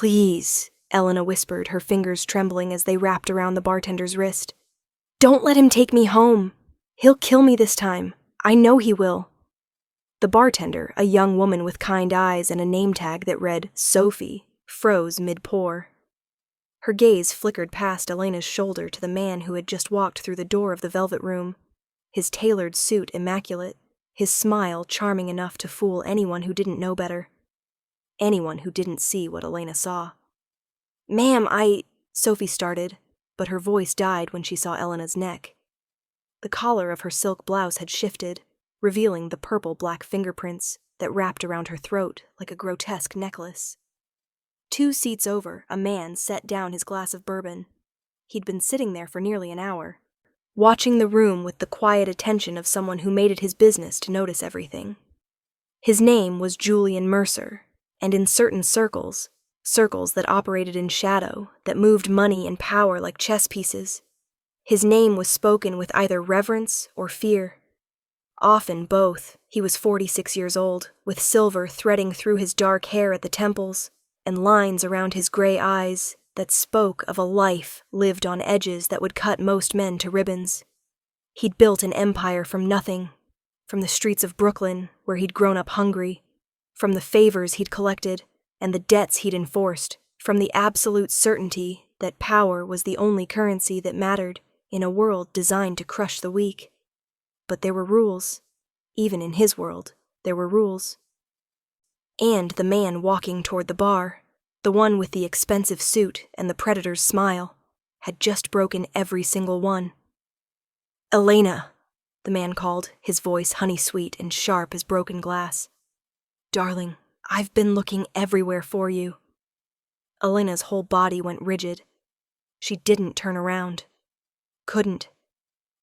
Please, Elena whispered, her fingers trembling as they wrapped around the bartender's wrist. Don't let him take me home. He'll kill me this time. I know he will. The bartender, a young woman with kind eyes and a name tag that read Sophie, froze mid-pour. Her gaze flickered past Elena's shoulder to the man who had just walked through the door of the velvet room, his tailored suit immaculate, his smile charming enough to fool anyone who didn't know better. Anyone who didn't see what Elena saw. Ma'am, Sophie started, but her voice died when she saw Elena's neck. The collar of her silk blouse had shifted, revealing the purple-black fingerprints that wrapped around her throat like a grotesque necklace. 2 seats over, a man set down his glass of bourbon. He'd been sitting there for nearly an hour, watching the room with the quiet attention of someone who made it his business to notice everything. His name was Julian Mercer, and in certain circles that operated in shadow, that moved money and power like chess pieces, his name was spoken with either reverence or fear. Often both. He was 46 years old, with silver threading through his dark hair at the temples, and lines around his gray eyes that spoke of a life lived on edges that would cut most men to ribbons. He'd built an empire from nothing, from the streets of Brooklyn, where he'd grown up hungry, from the favors he'd collected and the debts he'd enforced, from the absolute certainty that power was the only currency that mattered in a world designed to crush the weak. But there were rules. Even in his world, there were rules. And the man walking toward the bar, the one with the expensive suit and the predator's smile, had just broken every single one. Elena, the man called, his voice honey-sweet and sharp as broken glass. Darling, I've been looking everywhere for you. Elena's whole body went rigid. She didn't turn around. Couldn't.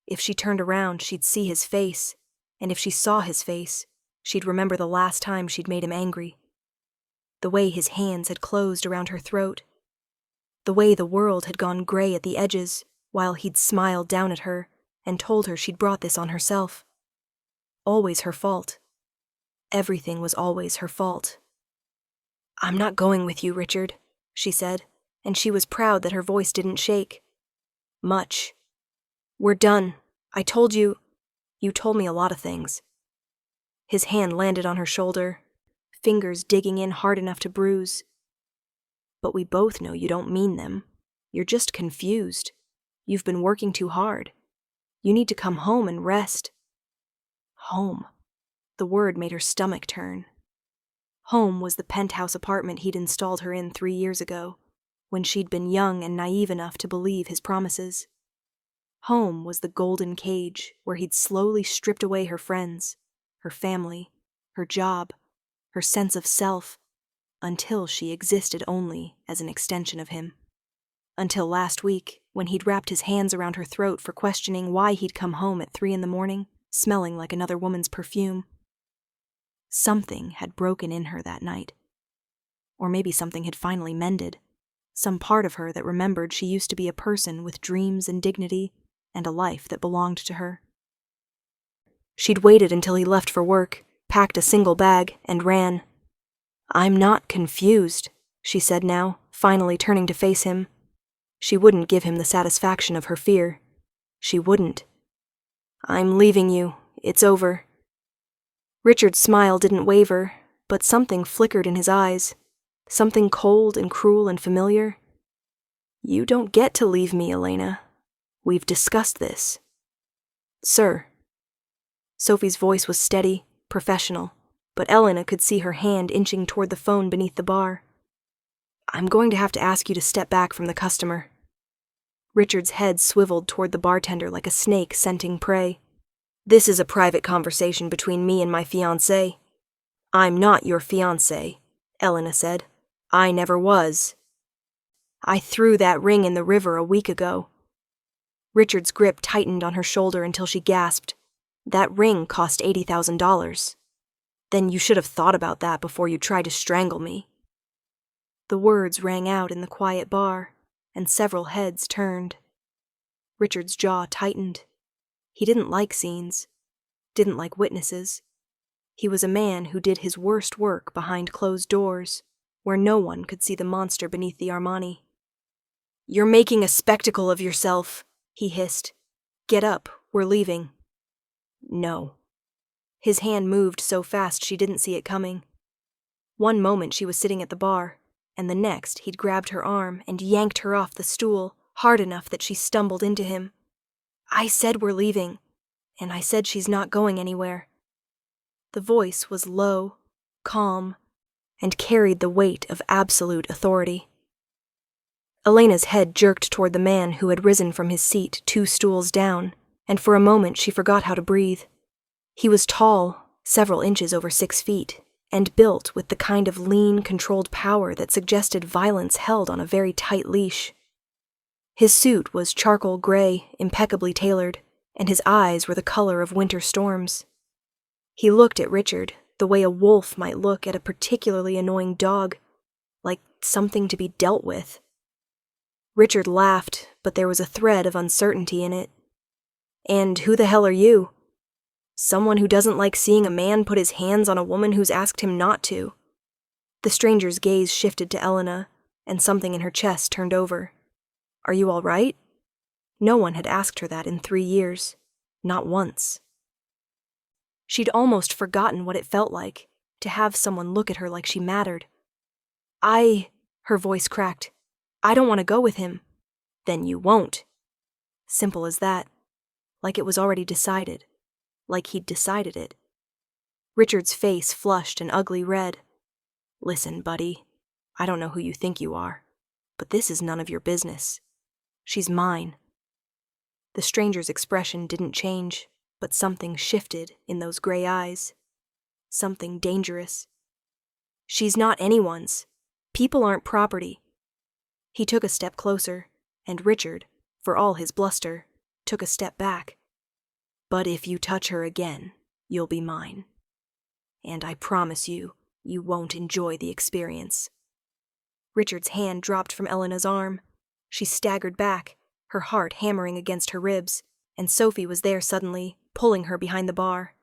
If she turned around, she'd see his face, and if she saw his face, she'd remember the last time she'd made him angry. The way his hands had closed around her throat. The way the world had gone gray at the edges, while he'd smiled down at her and told her she'd brought this on herself. Always her fault. Everything was always her fault. I'm not going with you, Richard, she said, and she was proud that her voice didn't shake. Much. We're done. I told you. You told me a lot of things. His hand landed on her shoulder, fingers digging in hard enough to bruise. But we both know you don't mean them. You're just confused. You've been working too hard. You need to come home and rest. Home. The word made her stomach turn. Home was the penthouse apartment he'd installed her in 3 years ago, when she'd been young and naive enough to believe his promises. Home was the golden cage where he'd slowly stripped away her friends, her family, her job, her sense of self, until she existed only as an extension of him. Until last week, when he'd wrapped his hands around her throat for questioning why he'd come home at 3 a.m, smelling like another woman's perfume. Something had broken in her that night. Or maybe something had finally mended. Some part of her that remembered she used to be a person with dreams and dignity, and a life that belonged to her. She'd waited until he left for work, packed a single bag, and ran. I'm not confused, she said now, finally turning to face him. She wouldn't give him the satisfaction of her fear. She wouldn't. I'm leaving you. It's over. Richard's smile didn't waver, but something flickered in his eyes. Something cold and cruel and familiar. You don't get to leave me, Elena. We've discussed this. Sir. Sophie's voice was steady, professional, but Elena could see her hand inching toward the phone beneath the bar. I'm going to have to ask you to step back from the customer. Richard's head swiveled toward the bartender like a snake scenting prey. This is a private conversation between me and my fiancé. I'm not your fiancé, Elena said. I never was. I threw that ring in the river a week ago. Richard's grip tightened on her shoulder until she gasped. That ring cost $80,000. Then you should have thought about that before you tried to strangle me. The words rang out in the quiet bar, and several heads turned. Richard's jaw tightened. He didn't like scenes, didn't like witnesses. He was a man who did his worst work behind closed doors, where no one could see the monster beneath the Armani. "You're making a spectacle of yourself," he hissed. "Get up, we're leaving." No. His hand moved so fast she didn't see it coming. One moment she was sitting at the bar, and the next he'd grabbed her arm and yanked her off the stool, hard enough that she stumbled into him. "I said we're leaving, and I said she's not going anywhere." The voice was low, calm, and carried the weight of absolute authority. Elena's head jerked toward the man who had risen from his seat 2 stools down, and for a moment she forgot how to breathe. He was tall, several inches over 6 feet, and built with the kind of lean, controlled power that suggested violence held on a very tight leash. His suit was charcoal gray, impeccably tailored, and his eyes were the color of winter storms. He looked at Richard the way a wolf might look at a particularly annoying dog, like something to be dealt with. Richard laughed, but there was a thread of uncertainty in it. "And who the hell are you?" "Someone who doesn't like seeing a man put his hands on a woman who's asked him not to." The stranger's gaze shifted to Elena, and something in her chest turned over. "Are you all right?" No one had asked her that in 3 years. Not once. She'd almost forgotten what it felt like, to have someone look at her like she mattered. Her voice cracked. "I don't want to go with him." "Then you won't." Simple as that. Like it was already decided. Like he'd decided it. Richard's face flushed an ugly red. "Listen, buddy, I don't know who you think you are, but this is none of your business. She's mine." The stranger's expression didn't change, but something shifted in those gray eyes. Something dangerous. "She's not anyone's. People aren't property." He took a step closer, and Richard, for all his bluster, took a step back. "But if you touch her again, you'll be mine. And I promise you, you won't enjoy the experience." Richard's hand dropped from Elena's arm. She staggered back, her heart hammering against her ribs, and Sophie was there suddenly, pulling her behind the bar.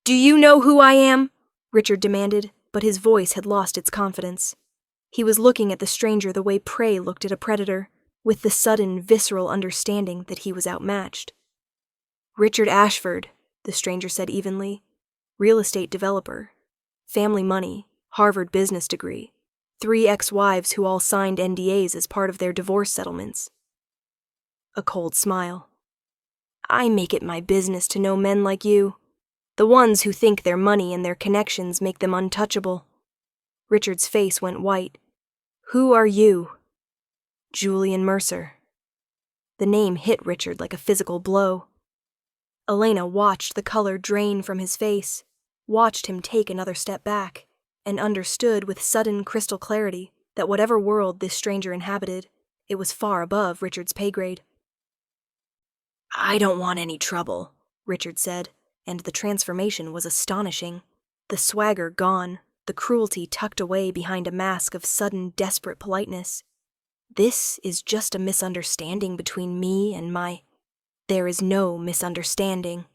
"Do you know who I am?" Richard demanded, but his voice had lost its confidence. He was looking at the stranger the way prey looked at a predator, with the sudden, visceral understanding that he was outmatched. "Richard Ashford," the stranger said evenly. "Real estate developer. Family money, Harvard business degree. 3 ex-wives who all signed NDAs as part of their divorce settlements." A cold smile. "I make it my business to know men like you. The ones who think their money and their connections make them untouchable." Richard's face went white. "Who are you?" "Julian Mercer." The name hit Richard like a physical blow. Elena watched the color drain from his face, watched him take another step back, and understood with sudden crystal clarity that whatever world this stranger inhabited, it was far above Richard's pay grade. "I don't want any trouble," Richard said, and the transformation was astonishing. The swagger gone, the cruelty tucked away behind a mask of sudden, desperate politeness. "This is just a misunderstanding between me and my—" "There is no misunderstanding."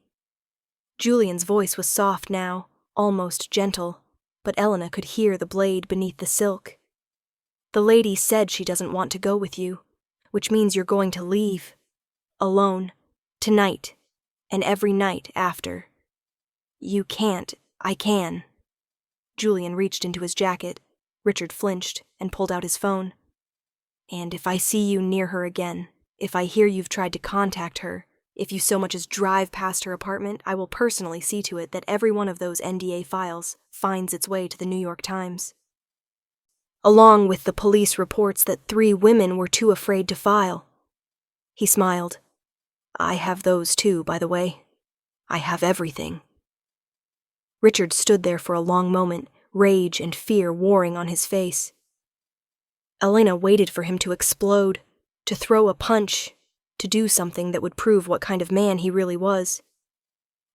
Julian's voice was soft now, almost gentle, but Elena could hear the blade beneath the silk. "The lady said she doesn't want to go with you, which means you're going to leave. Alone. Tonight. And every night after." "You can't. I can." Julian reached into his jacket. Richard flinched and pulled out his phone. "And if I see you near her again, if I hear you've tried to contact her, if you so much as drive past her apartment, I will personally see to it that every one of those NDA files finds its way to the New York Times. Along with the police reports that 3 women were too afraid to file." He smiled. "I have those too, by the way. I have everything." Richard stood there for a long moment, rage and fear warring on his face. Elena waited for him to explode, to throw a punch, to do something that would prove what kind of man he really was.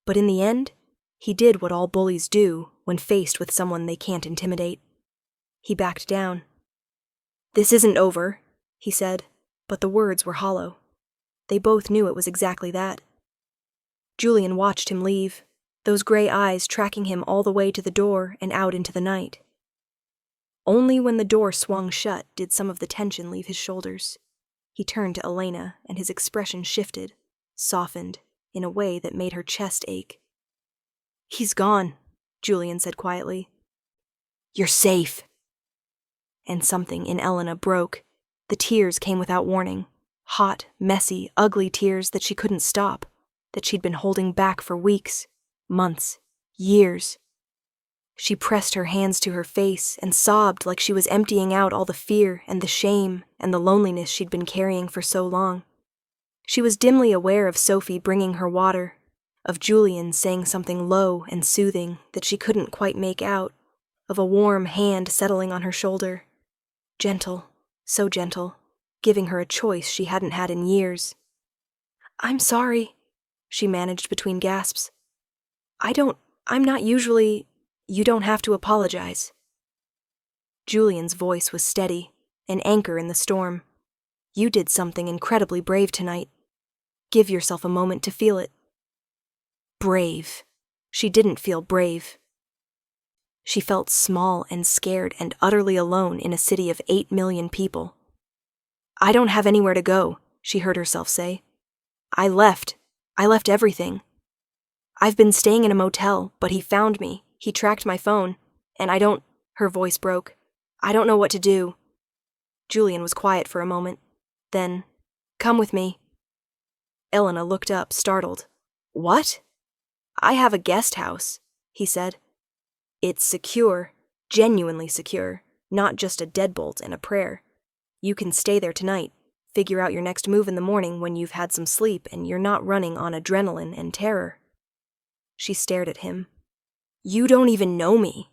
But in the end, he did what all bullies do when faced with someone they can't intimidate. He backed down. "This isn't over," he said, but the words were hollow. They both knew it was exactly that. Julian watched him leave, those gray eyes tracking him all the way to the door and out into the night. Only when the door swung shut did some of the tension leave his shoulders. He turned to Elena, and his expression shifted, softened, in a way that made her chest ache. "He's gone," Julian said quietly. "You're safe." And something in Elena broke. The tears came without warning. Hot, messy, ugly tears that she couldn't stop, that she'd been holding back for weeks, months, years. She pressed her hands to her face and sobbed like she was emptying out all the fear and the shame and the loneliness she'd been carrying for so long. She was dimly aware of Sophie bringing her water, of Julian saying something low and soothing that she couldn't quite make out, of a warm hand settling on her shoulder. Gentle, so gentle, giving her a choice she hadn't had in years. "I'm sorry," she managed between gasps. I'm not usually... You don't have to apologize." Julian's voice was steady, an anchor in the storm. "You did something incredibly brave tonight. Give yourself a moment to feel it." Brave. She didn't feel brave. She felt small and scared and utterly alone in a city of 8 million people. "I don't have anywhere to go," she heard herself say. I left everything. I've been staying in a motel, but he found me. He tracked my phone, and her voice broke. "I don't know what to do." Julian was quiet for a moment. Then, "Come with me." Elena looked up, startled. "What?" "I have a guest house," he said. "It's secure, genuinely secure, not just a deadbolt and a prayer. You can stay there tonight, figure out your next move in the morning when you've had some sleep and you're not running on adrenaline and terror." She stared at him. "You don't even know me."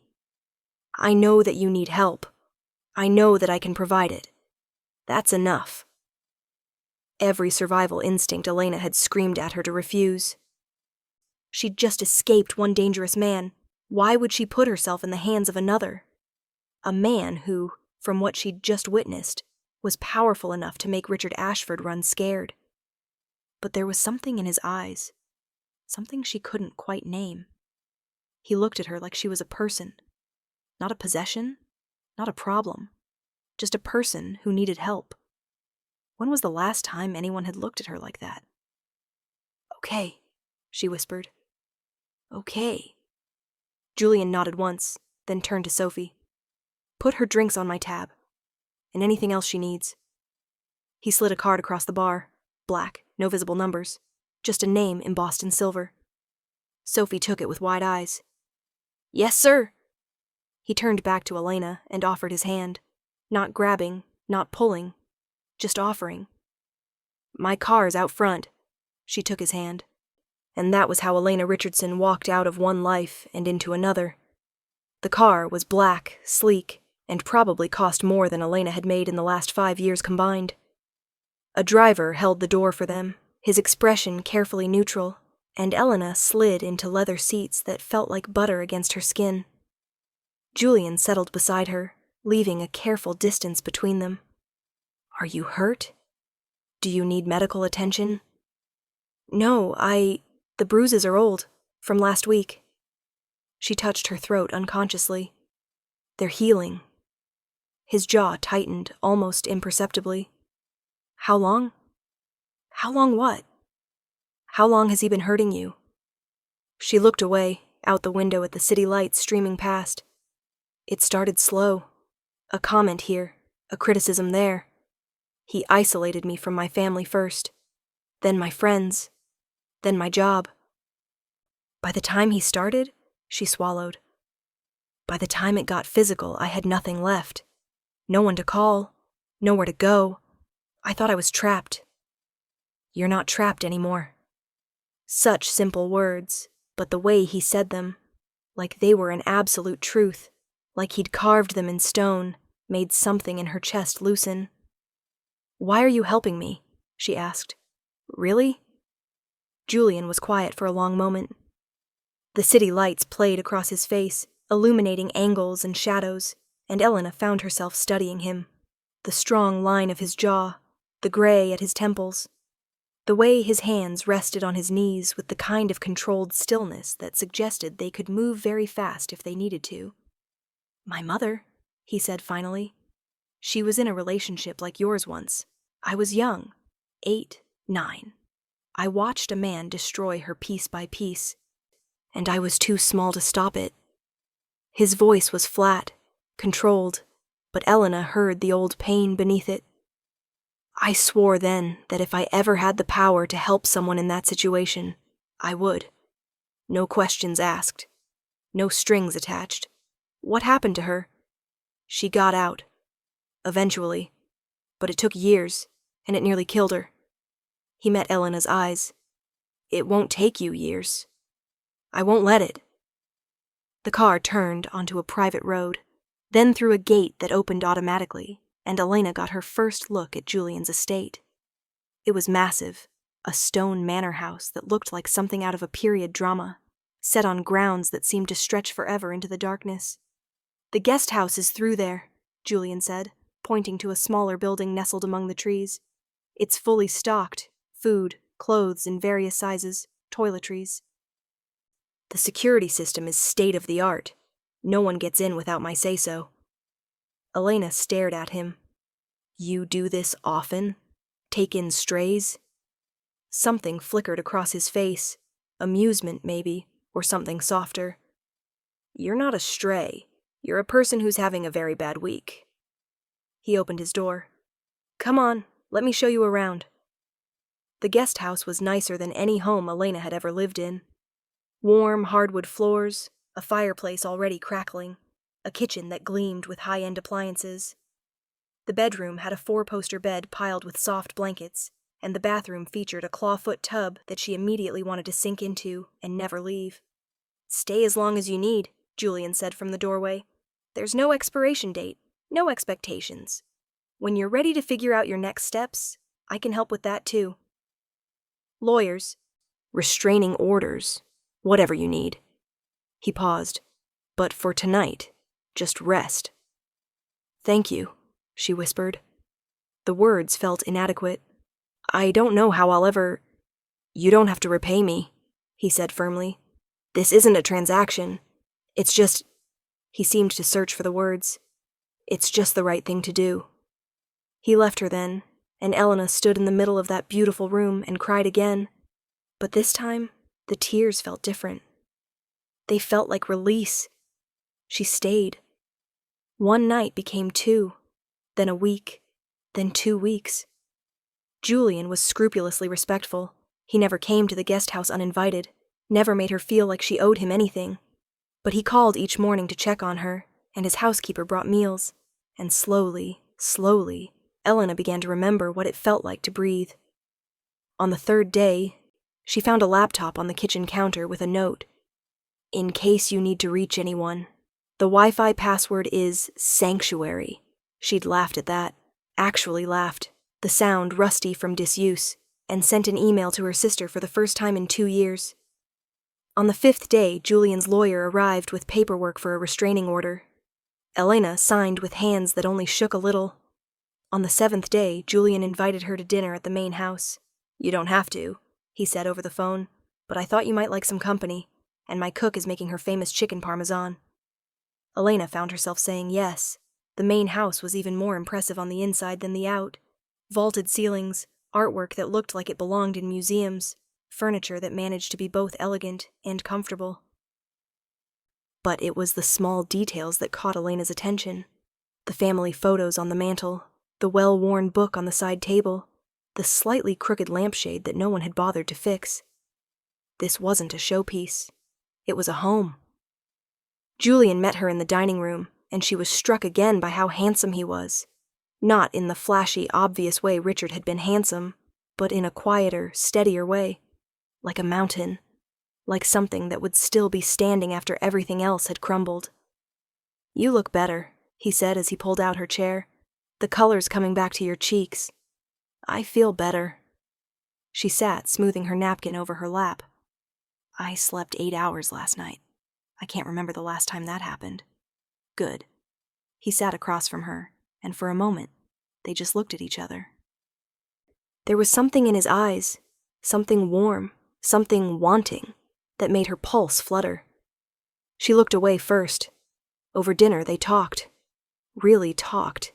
"I know that you need help. I know that I can provide it. That's enough." Every survival instinct Elena had screamed at her to refuse. She'd just escaped one dangerous man. Why would she put herself in the hands of another? A man who, from what she'd just witnessed, was powerful enough to make Richard Ashford run scared. But there was something in his eyes, something she couldn't quite name. He looked at her like she was a person. Not a possession, not a problem. Just a person who needed help. When was the last time anyone had looked at her like that? "Okay," she whispered. "Okay." Julian nodded once, then turned to Sophie. "Put her drinks on my tab, and anything else she needs." He slid a card across the bar. Black, no visible numbers. Just a name embossed in silver. Sophie took it with wide eyes. "Yes, sir." He turned back to Elena and offered his hand. Not grabbing, not pulling, just offering. "My car's out front." She took his hand. And that was how Elena Richardson walked out of one life and into another. The car was black, sleek, and probably cost more than Elena had made in the last 5 years combined. A driver held the door for them, his expression carefully neutral, and Elena slid into leather seats that felt like butter against her skin. Julian settled beside her, leaving a careful distance between them. "Are you hurt? Do you need medical attention?" "No, the bruises are old, from last week." She touched her throat unconsciously. "They're healing." His jaw tightened almost imperceptibly. "How long?" "How long what?" "How long has he been hurting you?" She looked away, out the window at the city lights streaming past. "It started slow. A comment here, a criticism there. He isolated me from my family first, then my friends, then my job. By the time he started," she swallowed. "By the time it got physical, I had nothing left. No one to call, nowhere to go. I thought I was trapped." "You're not trapped anymore." Such simple words, but the way he said them, like they were an absolute truth, like he'd carved them in stone, made something in her chest loosen. "Why are you helping me?" she asked. "Really?" Julian was quiet for a long moment. The city lights played across his face, illuminating angles and shadows, and Elena found herself studying him. The strong line of his jaw, the gray at his temples, the way his hands rested on his knees with the kind of controlled stillness that suggested they could move very fast if they needed to. "My mother," he said finally. She was in a relationship like yours once. I was young, 8, 9. I watched a man destroy her piece by piece, and I was too small to stop it. His voice was flat, controlled, but Elena heard the old pain beneath it. I swore then that if I ever had the power to help someone in that situation, I would. No questions asked. No strings attached. What happened to her? She got out. Eventually. But it took years, and it nearly killed her. He met Elena's eyes. It won't take you years. I won't let it. The car turned onto a private road, then through a gate that opened automatically, and Elena got her first look at Julian's estate. It was massive, a stone manor house that looked like something out of a period drama, set on grounds that seemed to stretch forever into the darkness. The guest house is through there, Julian said, pointing to a smaller building nestled among the trees. It's fully stocked, food, clothes in various sizes, toiletries. The security system is state-of-the-art. No one gets in without my say-so. Elena stared at him. You do this often? Take in strays? Something flickered across his face. Amusement, maybe, or something softer. You're not a stray. You're a person who's having a very bad week. He opened his door. Come on, let me show you around. The guest house was nicer than any home Elena had ever lived in. Warm hardwood floors, a fireplace already crackling, a kitchen that gleamed with high-end appliances. The bedroom had a 4-poster bed piled with soft blankets, and the bathroom featured a clawfoot tub that she immediately wanted to sink into and never leave. Stay as long as you need, Julian said from the doorway. There's no expiration date, no expectations. When you're ready to figure out your next steps, I can help with that too. Lawyers, restraining orders, whatever you need. He paused. But for tonight, just rest. Thank you, she whispered. The words felt inadequate. I don't know how I'll ever... You don't have to repay me, he said firmly. This isn't a transaction. It's just... He seemed to search for the words. It's just the right thing to do. He left her then, and Elena stood in the middle of that beautiful room and cried again. But this time, the tears felt different. They felt like release. She stayed. One night became 2, then a week, then 2 weeks. Julian was scrupulously respectful. He never came to the guest house uninvited, never made her feel like she owed him anything. But he called each morning to check on her, and his housekeeper brought meals. And slowly, Elena began to remember what it felt like to breathe. On the 3rd day, she found a laptop on the kitchen counter with a note. In case you need to reach anyone, the Wi-Fi password is sanctuary. She'd laughed at that, actually laughed, the sound rusty from disuse, and sent an email to her sister for the first time in 2 years. On the 5th day, Julian's lawyer arrived with paperwork for a restraining order. Elena signed with hands that only shook a little. On the 7th day, Julian invited her to dinner at the main house. You don't have to, he said over the phone, but I thought you might like some company, and my cook is making her famous chicken parmesan. Elena found herself saying yes. The main house was even more impressive on the inside than the out. Vaulted ceilings, artwork that looked like it belonged in museums, furniture that managed to be both elegant and comfortable. But it was the small details that caught Elena's attention. The family photos on the mantel, the well-worn book on the side table, the slightly crooked lampshade that no one had bothered to fix. This wasn't a showpiece. It was a home. Julian met her in the dining room, and she was struck again by how handsome he was. Not in the flashy, obvious way Richard had been handsome, but in a quieter, steadier way. Like a mountain. Like something that would still be standing after everything else had crumbled. You look better, he said as he pulled out her chair. The color's coming back to your cheeks. I feel better. She sat, smoothing her napkin over her lap. I slept 8 hours last night. I can't remember the last time that happened. Good. He sat across from her, and for a moment, they just looked at each other. There was something in his eyes, something warm, something wanting, that made her pulse flutter. She looked away first. Over dinner, they talked. really talked.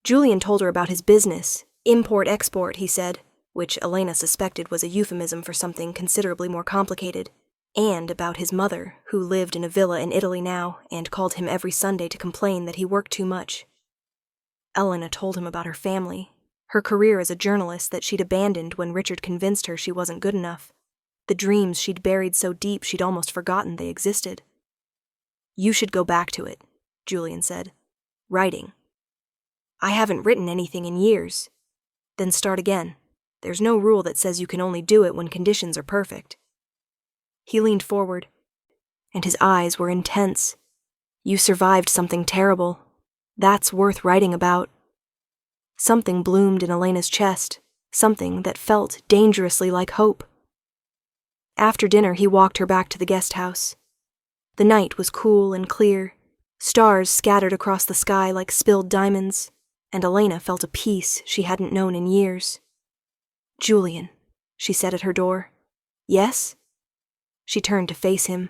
Julian told her about his business, import-export, he said, which Elena suspected was a euphemism for something considerably more complicated, and about his mother, who lived in a villa in Italy now and called him every Sunday to complain that he worked too much. Elena told him about her family, her career as a journalist that she'd abandoned when Richard convinced her she wasn't good enough, the dreams she'd buried so deep she'd almost forgotten they existed. "You should go back to it," Julian said. "Writing." "I haven't written anything in years." "Then start again. There's no rule that says you can only do it when conditions are perfect." He leaned forward, and his eyes were intense. "You survived something terrible. That's worth writing about." Something bloomed in Elena's chest, something that felt dangerously like hope. After dinner, he walked her back to the guest house. The night was cool and clear, stars scattered across the sky like spilled diamonds, and Elena felt a peace she hadn't known in years. "Julian," she said at her door. "Yes?" She turned to face him.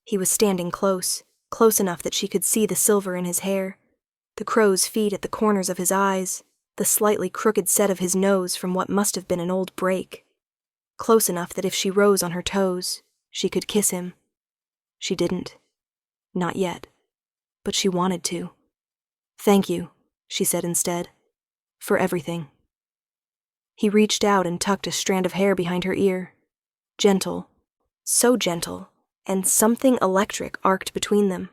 He was standing close enough that she could see the silver in his hair, the crow's feet at the corners of his eyes, the slightly crooked set of his nose from what must have been an old break. Close enough that if she rose on her toes, she could kiss him. She didn't. Not yet. But she wanted to. "Thank you," she said instead. "For everything." He reached out and tucked a strand of hair behind her ear. Gentle. So gentle, and something electric arced between them.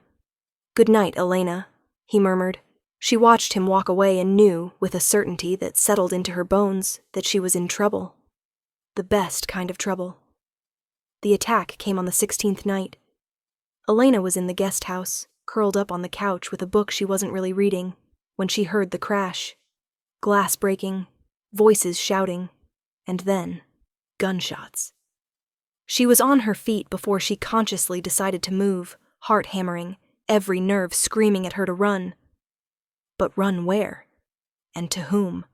"Good night, Elena," he murmured. She watched him walk away and knew, with a certainty that settled into her bones, that she was in trouble. The best kind of trouble. The attack came on the 16th night. Elena was in the guest house, curled up on the couch with a book she wasn't really reading, when she heard the crash. Glass breaking, voices shouting, and then gunshots. She was on her feet before she consciously decided to move, heart hammering, every nerve screaming at her to run. But run where? And to whom?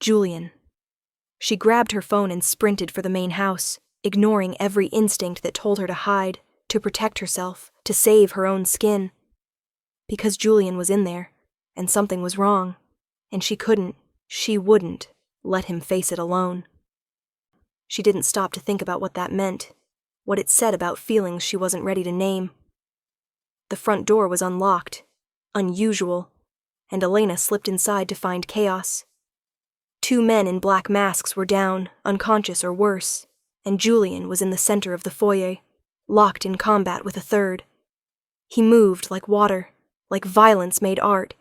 Julian. She grabbed her phone and sprinted for the main house, ignoring every instinct that told her to hide, to protect herself, to save her own skin. Because Julian was in there, and something was wrong, and she wouldn't, let him face it alone. She didn't stop to think about what that meant, what it said about feelings she wasn't ready to name. The front door was unlocked, unusual, and Elena slipped inside to find chaos. 2 men in black masks were down, unconscious or worse, and Julian was in the center of the foyer, locked in combat with a third. He moved like water, like violence made art,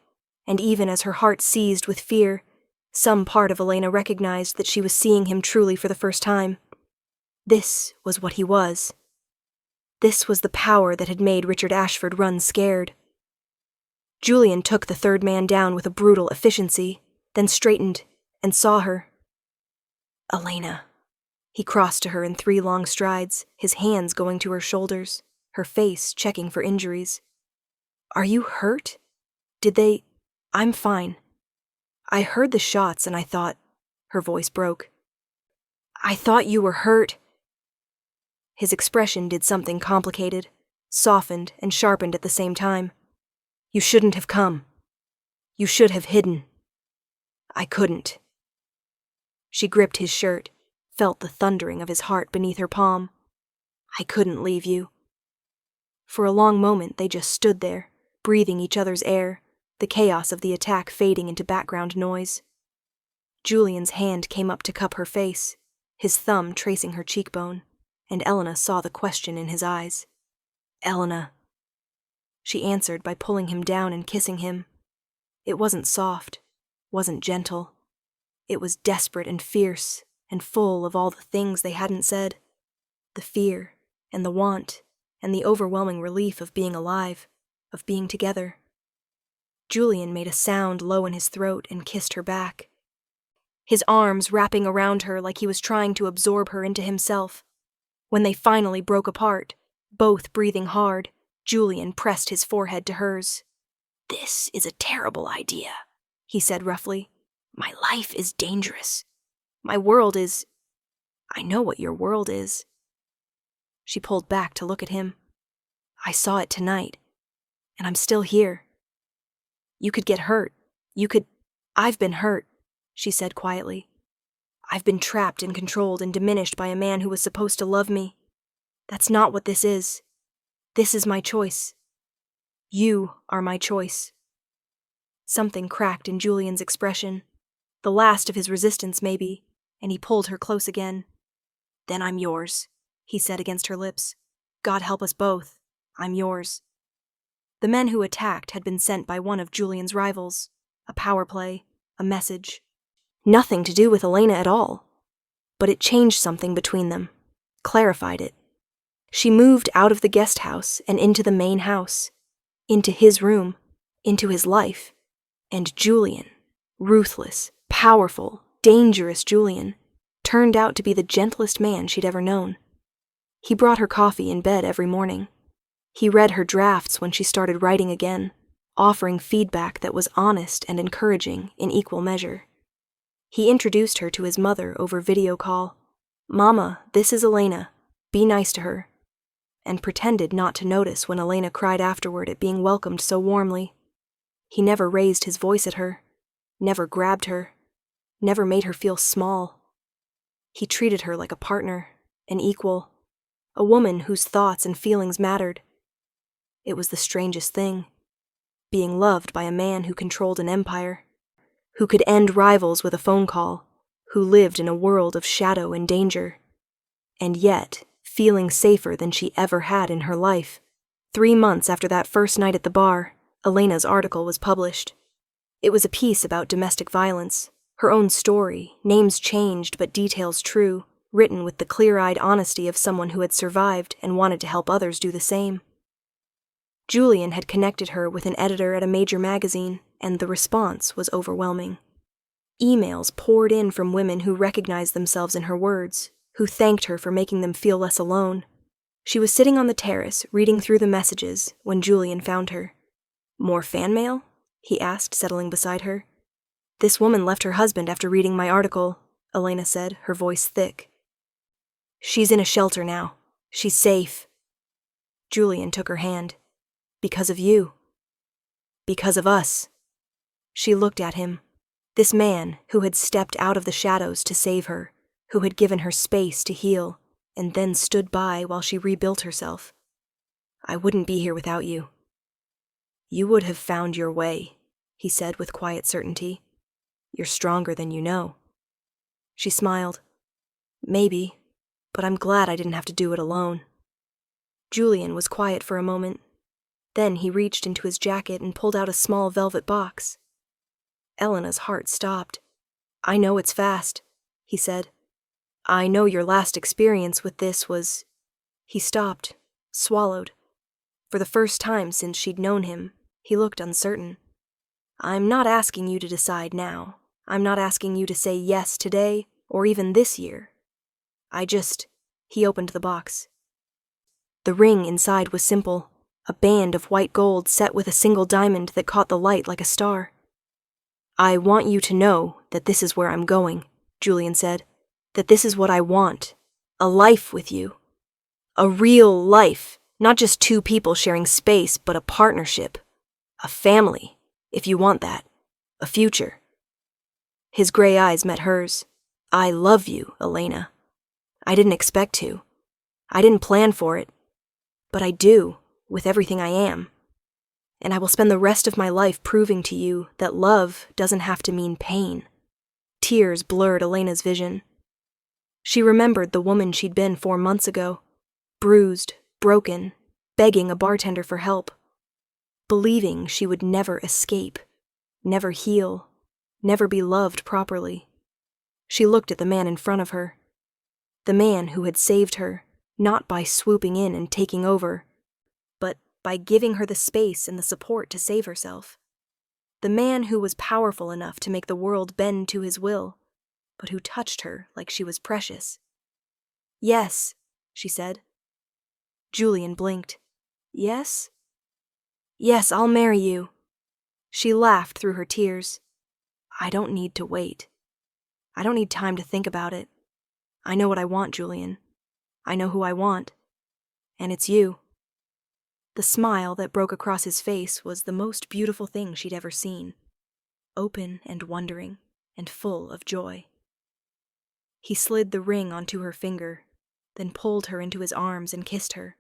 and even as her heart seized with fear, some part of Elena recognized that she was seeing him truly for the first time. This was what he was. This was the power that had made Richard Ashford run scared. Julian took the third man down with a brutal efficiency, then straightened and saw her. "Elena." He crossed to her in 3 long strides, his hands going to her shoulders, her face checking for injuries. "Are you hurt? Did they—" "I'm fine. I heard the shots and I thought—" Her voice broke. "I thought you were hurt." His expression did something complicated, softened and sharpened at the same time. "You shouldn't have come. You should have hidden." "I couldn't." She gripped his shirt, felt the thundering of his heart beneath her palm. "I couldn't leave you." For a long moment they just stood there, breathing each other's air, the chaos of the attack fading into background noise. Julian's hand came up to cup her face, his thumb tracing her cheekbone, and Elena saw the question in his eyes. "Elena." She answered by pulling him down and kissing him. It wasn't soft, wasn't gentle. It was desperate and fierce, and full of all the things they hadn't said. The fear, and the want, and the overwhelming relief of being alive, of being together. Julian made a sound low in his throat and kissed her back. His arms wrapping around her like he was trying to absorb her into himself. When they finally broke apart, both breathing hard, Julian pressed his forehead to hers. "This is a terrible idea," he said roughly. "My life is dangerous. My world is... I know what your world is." She pulled back to look at him. "I saw it tonight, and I'm still here." You could get hurt. I've been hurt, she said quietly. I've been trapped and controlled and diminished by a man who was supposed to love me. That's not what this is. This is my choice. You are my choice. Something cracked in Julian's expression, the last of his resistance maybe, and he pulled her close again. Then I'm yours, he said against her lips. God help us both. I'm yours. The men who attacked had been sent by one of Julian's rivals. A power play, a message. Nothing to do with Elena at all. But it changed something between them, clarified it. She moved out of the guest house and into the main house, into his room, into his life. And Julian, ruthless, powerful, dangerous Julian, turned out to be the gentlest man she'd ever known. He brought her coffee in bed every morning. He read her drafts when she started writing again, offering feedback that was honest and encouraging in equal measure. He introduced her to his mother over video call. Mama, this is Elena. Be nice to her. And pretended not to notice when Elena cried afterward at being welcomed so warmly. He never raised his voice at her, never grabbed her, never made her feel small. He treated her like a partner, an equal, a woman whose thoughts and feelings mattered. It was the strangest thing, being loved by a man who controlled an empire, who could end rivals with a phone call, who lived in a world of shadow and danger, and yet feeling safer than she ever had in her life. 3 months after that first night at the bar, Elena's article was published. It was a piece about domestic violence, her own story, names changed but details true, written with the clear-eyed honesty of someone who had survived and wanted to help others do the same. Julian had connected her with an editor at a major magazine, and the response was overwhelming. Emails poured in from women who recognized themselves in her words, who thanked her for making them feel less alone. She was sitting on the terrace, reading through the messages, when Julian found her. More fan mail? He asked, settling beside her. This woman left her husband after reading my article, Elena said, her voice thick. She's in a shelter now. She's safe. Julian took her hand. Because of you. Because of us. She looked at him. This man who had stepped out of the shadows to save her, who had given her space to heal, and then stood by while she rebuilt herself. I wouldn't be here without you. You would have found your way, he said with quiet certainty. You're stronger than you know. She smiled. Maybe, but I'm glad I didn't have to do it alone. Julian was quiet for a moment. Then he reached into his jacket and pulled out a small velvet box. Elena's heart stopped. I know it's fast, he said. I know your last experience with this was... He stopped, swallowed. For the first time since she'd known him, he looked uncertain. I'm not asking you to decide now. I'm not asking you to say yes today, or even this year. He opened the box. The ring inside was simple, a band of white gold set with a single diamond that caught the light like a star. I want you to know that this is where I'm going, Julian said, that this is what I want, a life with you. A real life, not just 2 people sharing space, but a partnership, a family, if you want that, a future. His gray eyes met hers. I love you, Elena. I didn't expect to. I didn't plan for it. But I do, with everything I am. And I will spend the rest of my life proving to you that love doesn't have to mean pain. Tears blurred Elena's vision. She remembered the woman she'd been 4 months ago, bruised, broken, begging a bartender for help, believing she would never escape, never heal, never be loved properly. She looked at the man in front of her, the man who had saved her, not by swooping in and taking over, but by giving her the space and the support to save herself. The man who was powerful enough to make the world bend to his will, but who touched her like she was precious. Yes, she said. Julian blinked. Yes? Yes, I'll marry you. She laughed through her tears. I don't need to wait. I don't need time to think about it. I know what I want, Julian. I know who I want. And it's you. The smile that broke across his face was the most beautiful thing she'd ever seen, open and wondering and full of joy. He slid the ring onto her finger, then pulled her into his arms and kissed her,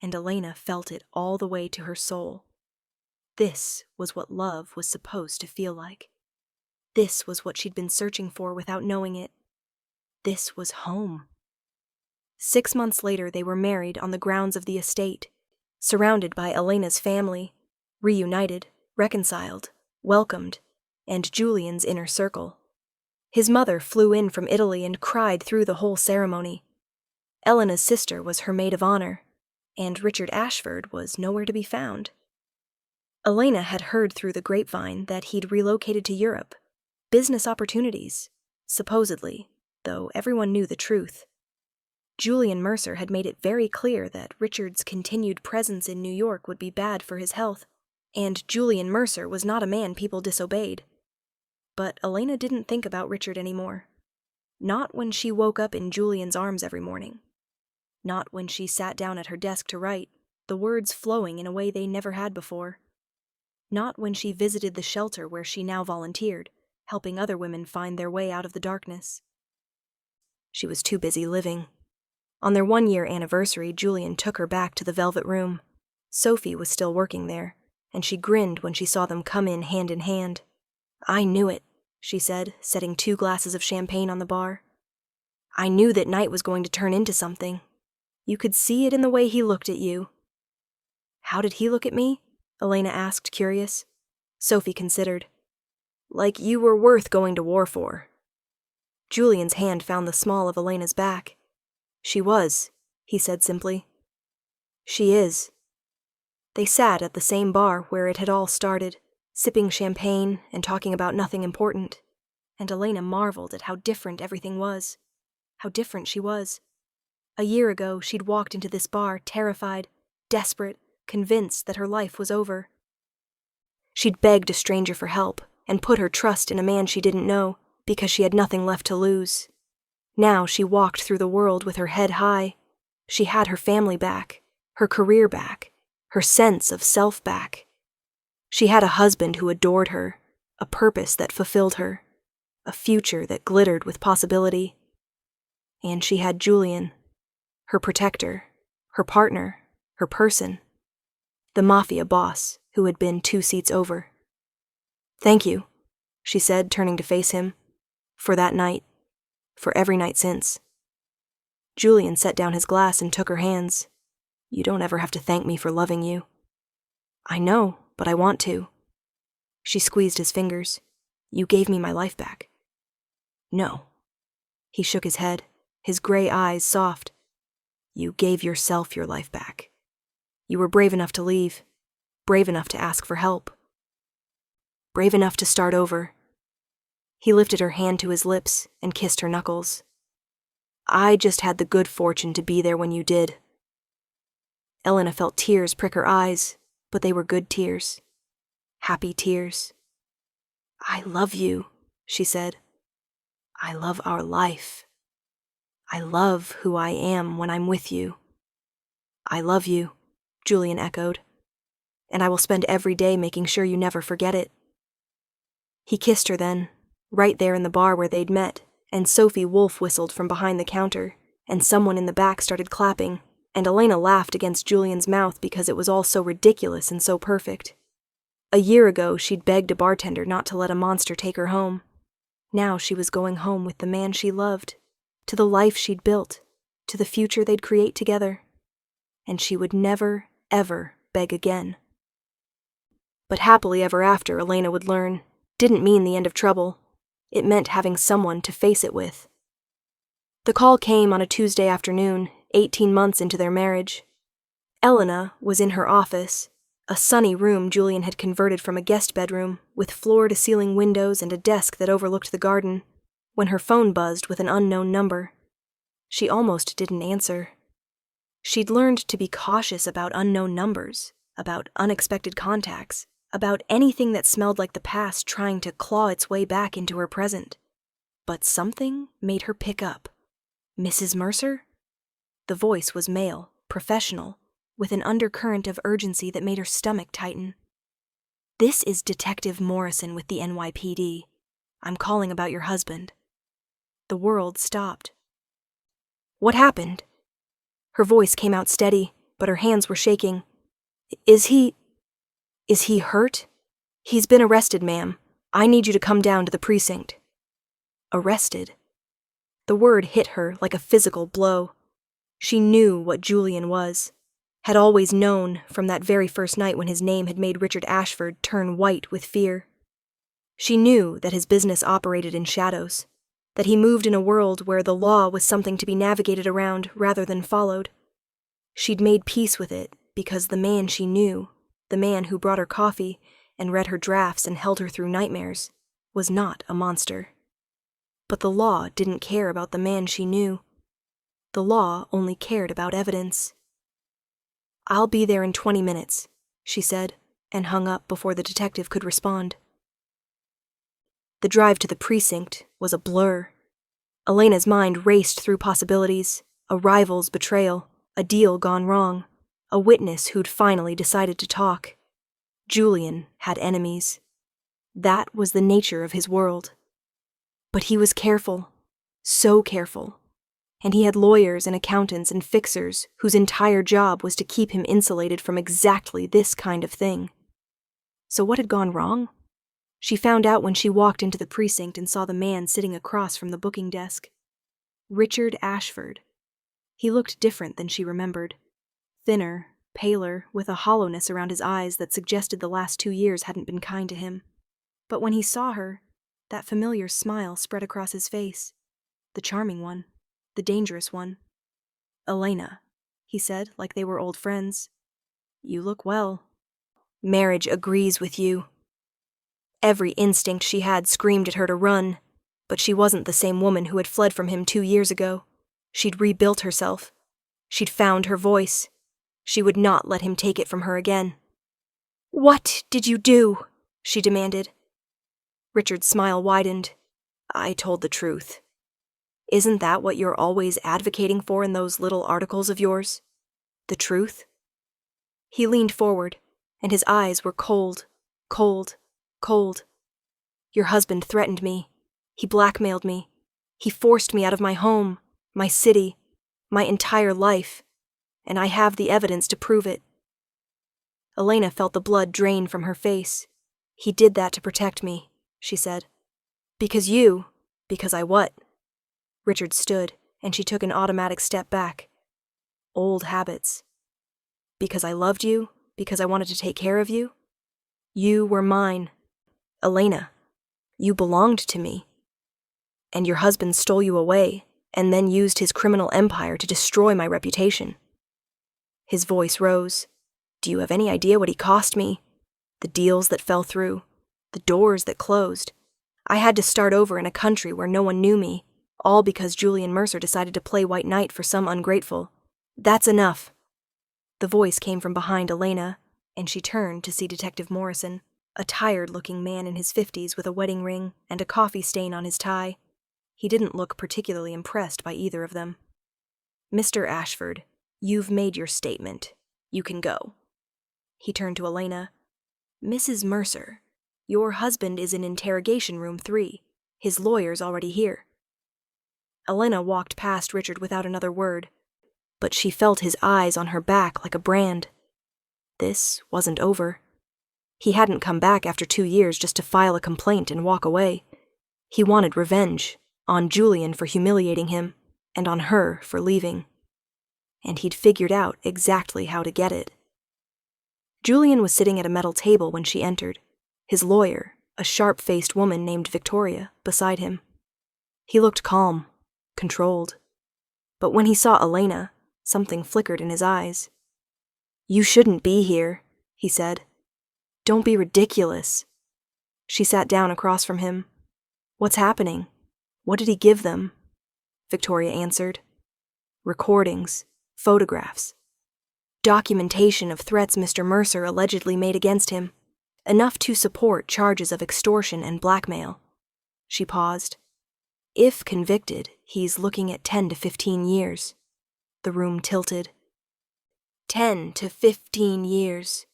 and Elena felt it all the way to her soul. This was what love was supposed to feel like. This was what she'd been searching for without knowing it. This was home. 6 months later, they were married on the grounds of the estate, surrounded by Elena's family, reunited, reconciled, welcomed, and Julian's inner circle. His mother flew in from Italy and cried through the whole ceremony. Elena's sister was her maid of honor, and Richard Ashford was nowhere to be found. Elena had heard through the grapevine that he'd relocated to Europe. Business opportunities, supposedly, though everyone knew the truth. Julian Mercer had made it very clear that Richard's continued presence in New York would be bad for his health, and Julian Mercer was not a man people disobeyed. But Elena didn't think about Richard anymore. Not when she woke up in Julian's arms every morning. Not when she sat down at her desk to write, the words flowing in a way they never had before. Not when she visited the shelter where she now volunteered, helping other women find their way out of the darkness. She was too busy living. On their 1-year anniversary, Julian took her back to the Velvet Room. Sophie was still working there, and she grinned when she saw them come in hand. "I knew it," she said, setting 2 glasses of champagne on the bar. "I knew that night was going to turn into something. You could see it in the way he looked at you." "How did he look at me?" Elena asked, curious. Sophie considered. "Like you were worth going to war for." Julian's hand found the small of Elena's back. "She was," he said simply. "She is." They sat at the same bar where it had all started, sipping champagne and talking about nothing important, and Elena marveled at how different everything was, how different she was. A year ago, she'd walked into this bar terrified, desperate, convinced that her life was over. She'd begged a stranger for help and put her trust in a man she didn't know because she had nothing left to lose. Now she walked through the world with her head high. She had her family back, her career back, her sense of self back. She had a husband who adored her, a purpose that fulfilled her, a future that glittered with possibility. And she had Julian, her protector, her partner, her person, the Mafia boss who had been 2 seats over. "Thank you," she said, turning to face him, "for that night, for every night since." Julian set down his glass and took her hands. "You don't ever have to thank me for loving you." "I know, but I want to." She squeezed his fingers. "You gave me my life back." "No." He shook his head, his gray eyes soft. "You gave yourself your life back. You were brave enough to leave, brave enough to ask for help, brave enough to start over." He lifted her hand to his lips and kissed her knuckles. "I just had the good fortune to be there when you did." Elena felt tears prick her eyes, but they were good tears. Happy tears. "I love you," she said. "I love our life. I love who I am when I'm with you." "I love you," Julian echoed. "And I will spend every day making sure you never forget it." He kissed her then, right there in the bar where they'd met, and Sophie wolf whistled from behind the counter, and someone in the back started clapping, and Elena laughed against Julian's mouth because it was all so ridiculous and so perfect. A year ago, she'd begged a bartender not to let a monster take her home. Now she was going home with the man she loved, to the life she'd built, to the future they'd create together. And she would never, ever beg again. But happily ever after, Elena would learn, didn't mean the end of trouble. It meant having someone to face it with. The call came on a Tuesday afternoon, 18 months into their marriage. Elena was in her office, a sunny room Julian had converted from a guest bedroom, with floor-to-ceiling windows and a desk that overlooked the garden, when her phone buzzed with an unknown number. She almost didn't answer. She'd learned to be cautious about unknown numbers, about unexpected contacts, about anything that smelled like the past trying to claw its way back into her present. But something made her pick up. "Mrs. Mercer?" The voice was male, professional, with an undercurrent of urgency that made her stomach tighten. "This is Detective Morrison with the NYPD. I'm calling about your husband." The world stopped. "What happened?" Her voice came out steady, but her hands were shaking. Is he hurt?" "He's been arrested, ma'am. I need you to come down to the precinct." Arrested? The word hit her like a physical blow. She knew what Julian was, had always known from that very first night when his name had made Richard Ashford turn white with fear. She knew that his business operated in shadows, that he moved in a world where the law was something to be navigated around rather than followed. She'd made peace with it because the man she knew, the man who brought her coffee and read her drafts and held her through nightmares, was not a monster. But the law didn't care about the man she knew. The law only cared about evidence. "I'll be there in 20 minutes, she said, and hung up before the detective could respond. The drive to the precinct was a blur. Elena's mind raced through possibilities: a rival's betrayal, a deal gone wrong, a witness who'd finally decided to talk. Julian had enemies. That was the nature of his world. But he was careful, so careful. And he had lawyers and accountants and fixers whose entire job was to keep him insulated from exactly this kind of thing. So what had gone wrong? She found out when she walked into the precinct and saw the man sitting across from the booking desk. Richard Ashford. He looked different than she remembered. Thinner, paler, with a hollowness around his eyes that suggested the last 2 years hadn't been kind to him. But when he saw her, that familiar smile spread across his face. The charming one. The dangerous one. "Elena," he said, like they were old friends. "You look well. Marriage agrees with you." Every instinct she had screamed at her to run, but she wasn't the same woman who had fled from him 2 years ago. She'd rebuilt herself. She'd found her voice. She would not let him take it from her again. "What did you do?" she demanded. Richard's smile widened. "I told the truth. Isn't that what you're always advocating for in those little articles of yours? The truth?" He leaned forward, and his eyes were cold, cold, cold. "Your husband threatened me. He blackmailed me. He forced me out of my home, my city, my entire life, and I have the evidence to prove it." Elena felt the blood drain from her face. "He did that to protect me," she said. Because I what?" Richard stood, and she took an automatic step back. "Old habits. Because I loved you? Because I wanted to take care of you? You were mine. Elena, you belonged to me. And your husband stole you away, and then used his criminal empire to destroy my reputation." His voice rose. "Do you have any idea what he cost me? The deals that fell through, the doors that closed. I had to start over in a country where no one knew me, all because Julian Mercer decided to play white knight for some ungrateful. That's enough." The voice came from behind Elena, and she turned to see Detective Morrison, a tired-looking man in his 50s with a wedding ring and a coffee stain on his tie. He didn't look particularly impressed by either of them. "Mr. Ashford, you've made your statement. You can go." He turned to Elena. "Mrs. Mercer, your husband is in interrogation room 3. His lawyer's already here." Elena walked past Richard without another word, but she felt his eyes on her back like a brand. This wasn't over. He hadn't come back after 2 years just to file a complaint and walk away. He wanted revenge, on Julian for humiliating him, and on her for leaving. And he'd figured out exactly how to get it. Julian was sitting at a metal table when she entered, his lawyer, a sharp-faced woman named Victoria, beside him. He looked calm, controlled. But when he saw Elena, something flickered in his eyes. "You shouldn't be here," he said. "Don't be ridiculous." She sat down across from him. "What's happening? What did he give them?" Victoria answered. "Recordings, photographs, documentation of threats Mr. Mercer allegedly made against him, enough to support charges of extortion and blackmail." She paused. "If convicted, he's looking at 10 to 15 years. The room tilted. 10 to 15 years.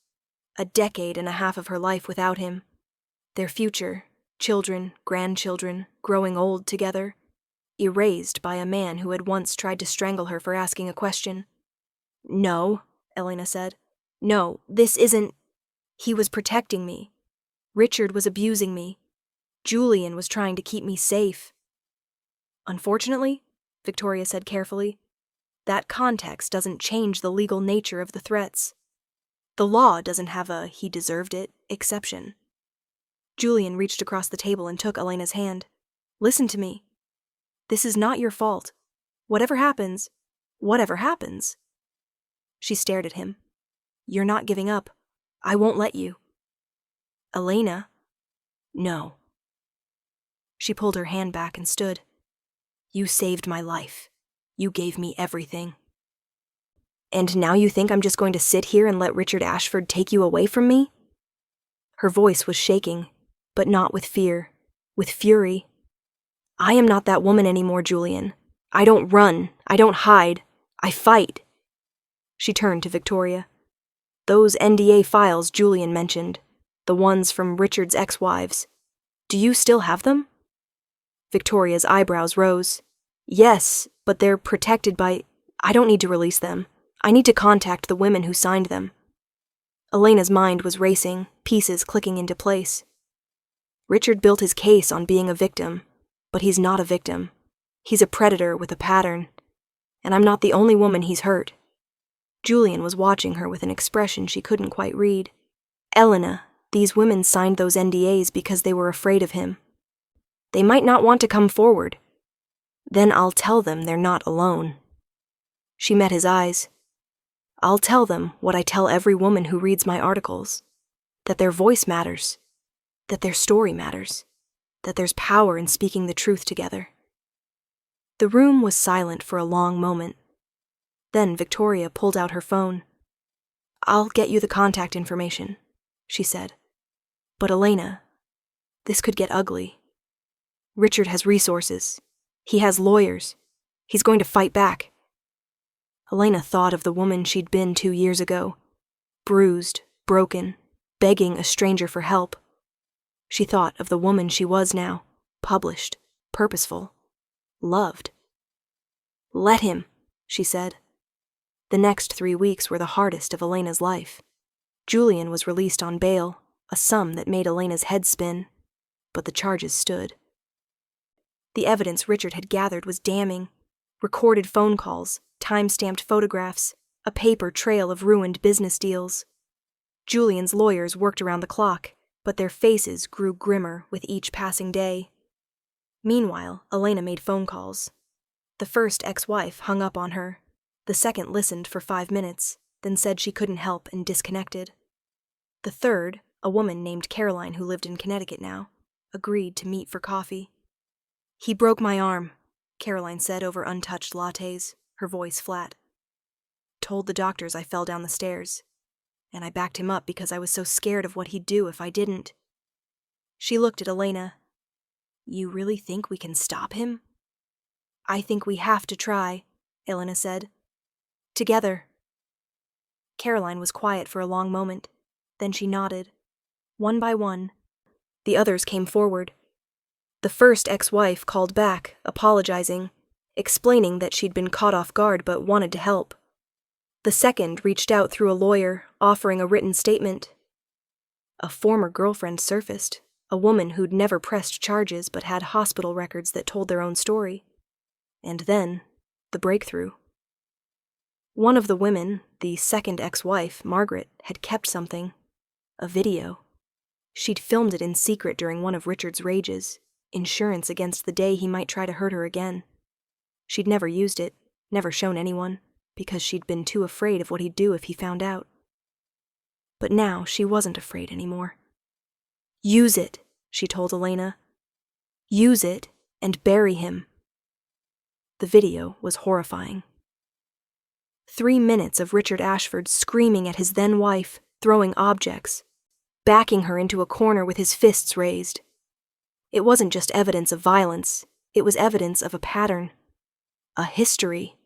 A decade and a half of her life without him. Their future, children, grandchildren, growing old together, erased by a man who had once tried to strangle her for asking a question. "No," Elena said. "No, this isn't—" He was protecting me. Richard was abusing me. Julian was trying to keep me safe. Unfortunately, Victoria said carefully, that context doesn't change the legal nature of the threats. The law doesn't have a "he deserved it" exception. Julian reached across the table and took Elena's hand. "Listen to me. This is not your fault. Whatever happens. She stared at him. "You're not giving up. I won't let you." "Elena." "No." She pulled her hand back and stood. "You saved my life. You gave me everything. And now you think I'm just going to sit here and let Richard Ashford take you away from me?" Her voice was shaking, but not with fear, with fury. "I am not that woman anymore, Julian. I don't run. I don't hide. I fight." She turned to Victoria. "Those NDA files Julian mentioned, the ones from Richard's ex-wives, do you still have them?" Victoria's eyebrows rose. "Yes, but they're protected by— I don't need to release them. I need to contact the women who signed them." Elena's mind was racing, pieces clicking into place. Richard built his case on being a victim, but he's not a victim. He's a predator with a pattern, and I'm not the only woman he's hurt. Julian was watching her with an expression she couldn't quite read. "Elena, these women signed those NDAs because they were afraid of him. They might not want to come forward. Then I'll tell them they're not alone." She met his eyes. "I'll tell them what I tell every woman who reads my articles, that their voice matters, that their story matters, that there's power in speaking the truth together." The room was silent for a long moment. Then Victoria pulled out her phone. "I'll get you the contact information," she said. "But Elena, this could get ugly. Richard has resources. He has lawyers. He's going to fight back." Elena thought of the woman she'd been 2 years ago, bruised, broken, begging a stranger for help. She thought of the woman she was now, published, purposeful, loved. "Let him," she said. The next 3 weeks were the hardest of Elena's life. Julian was released on bail, a sum that made Elena's head spin, but the charges stood. The evidence Richard had gathered was damning. Recorded phone calls, time-stamped photographs, a paper trail of ruined business deals. Julian's lawyers worked around the clock, but their faces grew grimmer with each passing day. Meanwhile, Elena made phone calls. The first ex-wife hung up on her. The second listened for 5 minutes, then said she couldn't help and disconnected. The third, a woman named Caroline who lived in Connecticut now, agreed to meet for coffee. "He broke my arm," Caroline said over untouched lattes, her voice flat. "Told the doctors I fell down the stairs, and I backed him up because I was so scared of what he'd do if I didn't." She looked at Elena. "You really think we can stop him?" "I think we have to try," Elena said. "Together." Caroline was quiet for a long moment. Then she nodded. One by one, the others came forward. The first ex-wife called back, apologizing, explaining that she'd been caught off guard but wanted to help. The second reached out through a lawyer, offering a written statement. A former girlfriend surfaced, a woman who'd never pressed charges but had hospital records that told their own story. And then, the breakthrough. One of the women, the second ex-wife, Margaret, had kept something. A video. She'd filmed it in secret during one of Richard's rages, insurance against the day he might try to hurt her again. She'd never used it, never shown anyone, because she'd been too afraid of what he'd do if he found out. But now she wasn't afraid anymore. "Use it," she told Elena. "Use it and bury him." The video was horrifying. 3 minutes of Richard Ashford screaming at his then-wife, throwing objects, backing her into a corner with his fists raised. It wasn't just evidence of violence, it was evidence of a pattern. A history.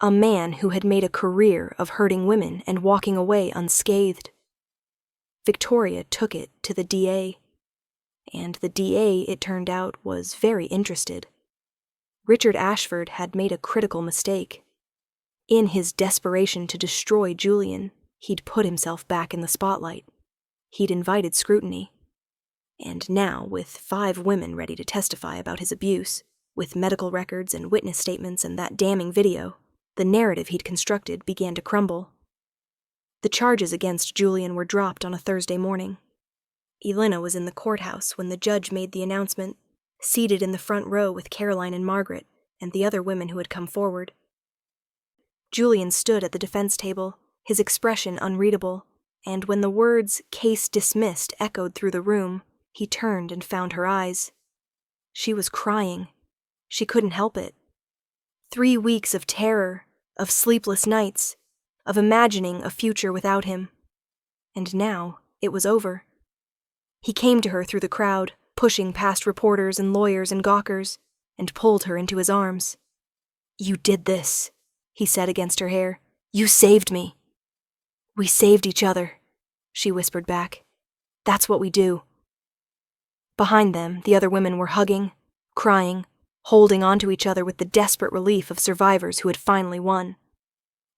A man who had made a career of hurting women and walking away unscathed. Victoria took it to the DA. And the DA, it turned out, was very interested. Richard Ashford had made a critical mistake. In his desperation to destroy Julian, he'd put himself back in the spotlight. He'd invited scrutiny. And now, with 5 women ready to testify about his abuse, with medical records and witness statements and that damning video, the narrative he'd constructed began to crumble. The charges against Julian were dropped on a Thursday morning. Elena was in the courthouse when the judge made the announcement, seated in the front row with Caroline and Margaret and the other women who had come forward. Julian stood at the defense table, his expression unreadable, and when the words "case dismissed" echoed through the room, he turned and found her eyes. She was crying. She couldn't help it. 3 weeks of terror, of sleepless nights, of imagining a future without him. And now it was over. He came to her through the crowd, pushing past reporters and lawyers and gawkers, and pulled her into his arms. "You did this," he said against her hair. "You saved me." "We saved each other," she whispered back. "That's what we do." Behind them, the other women were hugging, crying, holding onto each other with the desperate relief of survivors who had finally won.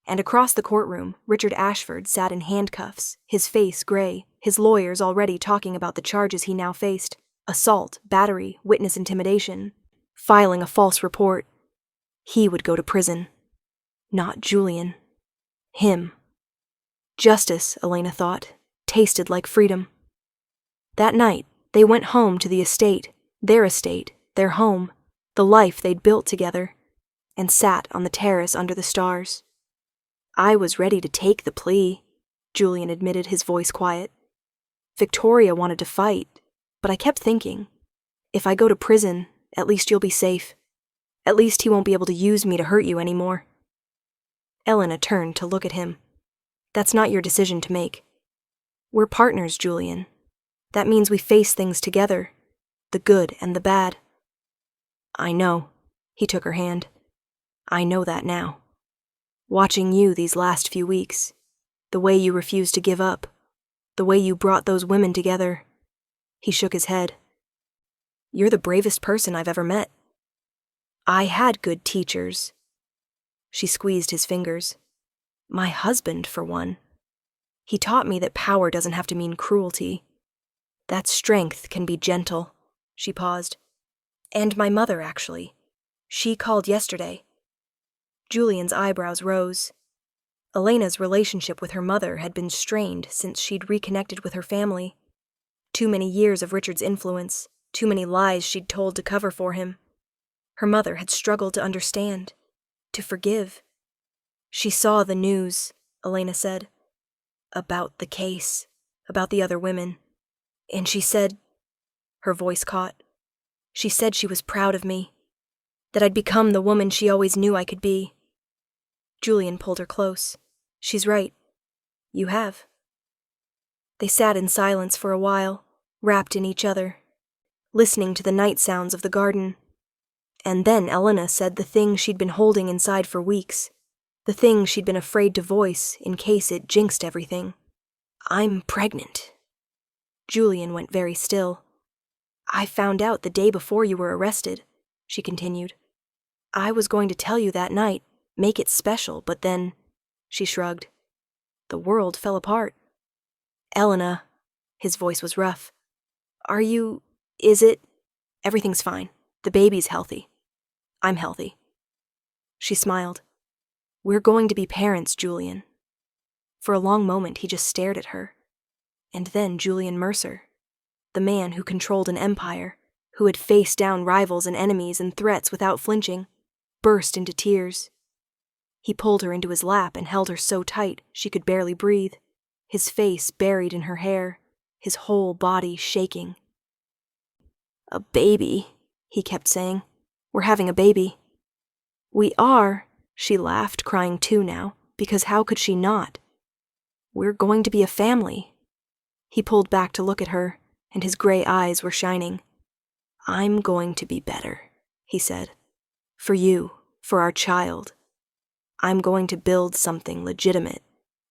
And across the courtroom, Richard Ashford sat in handcuffs, his face gray, his lawyers already talking about the charges he now faced: assault, battery, witness intimidation, filing a false report. He would go to prison. Not Julian. Him. Justice, Elena thought, tasted like freedom. That night, they went home to the estate, their home, the life they'd built together, and sat on the terrace under the stars. "I was ready to take the plea," Julian admitted, his voice quiet. "Victoria wanted to fight, but I kept thinking, if I go to prison, at least you'll be safe. At least he won't be able to use me to hurt you anymore." Elena turned to look at him. "That's not your decision to make. We're partners, Julian. That means we face things together, the good and the bad." "I know," he took her hand. "I know that now. Watching you these last few weeks, the way you refused to give up, the way you brought those women together." He shook his head. "You're the bravest person I've ever met." "I had good teachers." She squeezed his fingers. "My husband, for one. He taught me that power doesn't have to mean cruelty. That strength can be gentle." She paused. "And my mother, actually. She called yesterday." Julian's eyebrows rose. Elena's relationship with her mother had been strained since she'd reconnected with her family. Too many years of Richard's influence, too many lies she'd told to cover for him. Her mother had struggled to understand, to forgive. "She saw the news," Elena said. "About the case, about the other women. And she said," her voice caught, "she said she was proud of me, that I'd become the woman she always knew I could be." Julian pulled her close. "She's right. You have." They sat in silence for a while, wrapped in each other, listening to the night sounds of the garden. And then Elena said the thing she'd been holding inside for weeks, the thing she'd been afraid to voice in case it jinxed everything. "I'm pregnant." Julian went very still. "I found out the day before you were arrested," she continued. "I was going to tell you that night, make it special, but then," she shrugged, "the world fell apart." "Elena," his voice was rough. Is it? Everything's fine. The baby's healthy. I'm healthy." She smiled. "We're going to be parents, Julian." For a long moment he just stared at her. And then Julian Mercer, the man who controlled an empire, who had faced down rivals and enemies and threats without flinching, burst into tears. He pulled her into his lap and held her so tight she could barely breathe, his face buried in her hair, his whole body shaking. "A baby," he kept saying. "We're having a baby." "We are," she laughed, crying too now, because how could she not? "We're going to be a family." He pulled back to look at her, and his gray eyes were shining. "I'm going to be better," he said. "For you, for our child." I'm going to build something legitimate,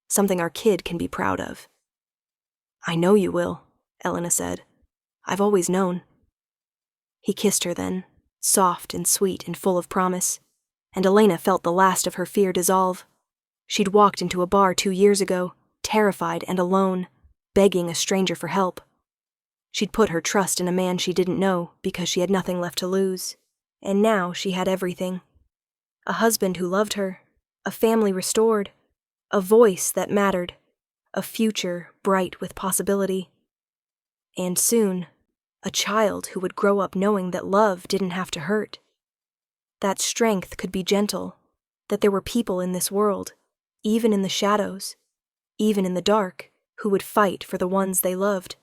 something our kid can be proud of." "I know you will," Elena said. "I've always known." He kissed her then, soft and sweet and full of promise, and Elena felt the last of her fear dissolve. She'd walked into a bar 2 years ago, terrified and alone, begging a stranger for help. She'd put her trust in a man she didn't know because she had nothing left to lose, and now she had everything. A husband who loved her, a family restored, a voice that mattered, a future bright with possibility. And soon, a child who would grow up knowing that love didn't have to hurt, that strength could be gentle, that there were people in this world, even in the shadows, even in the dark, who would fight for the ones they loved.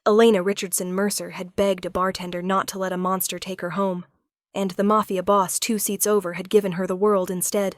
Elena Richardson Mercer had begged a bartender not to let a monster take her home, and the Mafia boss 2 seats over had given her the world instead.